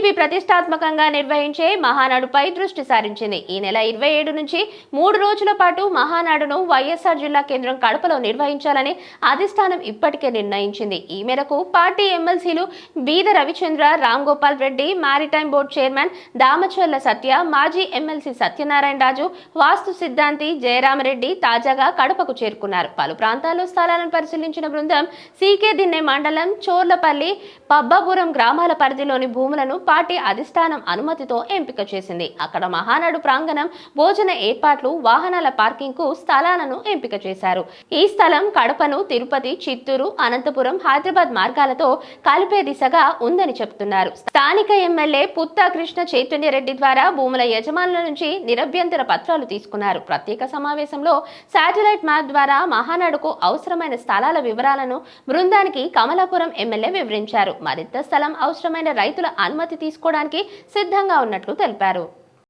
TDP ప్రతిష్టాత్మకంగా నిర్వహించే మహానాడుపై దృష్టి సారించింది. ఈ నెల 27 నుంచి 3 రోజుల పాటు మహానాడును వైఎస్ఆర్ జిల్లా కేంద్రం కడపలో నిర్వహించాలని అధిష్టానం ఇప్పటికే నిర్ణయించింది. ఈ మేరకు పార్టీ ఎమ్మెల్సీలు Beeda Ravichandra, Ram Gopal Reddy, maritime board chairman Damacharla Satya, మాజీ ఎమ్మెల్సీ సత్యనారాయణ రాజు, వాస్తు సిద్ధాంతి జయరామరెడ్డి తాజాగా కడపకు చేరుకున్నారు. పలు ప్రాంతాల్లో స్థలాలను పరిశీలించిన బృందం సీకే దిన్నె మండలం చోర్లపల్లి, పబ్బాపురం గ్రామాల పరిధిలోని భూములను పార్టీ అధిష్టానం అనుమతితో ఎంపిక చేసింది. అక్కడ మహానాడు ప్రాంగణం, భోజన ఏర్పాట్లు, వాహనాల పార్కింగ్ కు స్థలాలను ఎంపిక చేశారు. ఈ స్థలం కడపను తిరుపతి, చిత్తూరు, అనంతపురం, హైదరాబాద్ మార్గాలతో కలిపే దిశగా ఉందని చెబుతున్నారు. స్థానిక ఎమ్మెల్యే పుత్తా కృష్ణ చైతన్యరెడ్డి ద్వారా భూముల యజమానుల నుంచి నిరభ్యంతర పత్రాలు తీసుకున్నారు. ప్రత్యేక సమావేశంలో శాటిలైట్ మ్యాప్ ద్వారా మహానాడుకు అవసరమైన స్థలాల వివరాలను బృందానికి కమలాపురం ఎమ్మెల్యే వివరించారు. మరింత స్థలం అవసరమైన రైతుల అనుమతి తీసుకోవడానికి సిద్ధంగా ఉన్నట్లు తెలిపారు.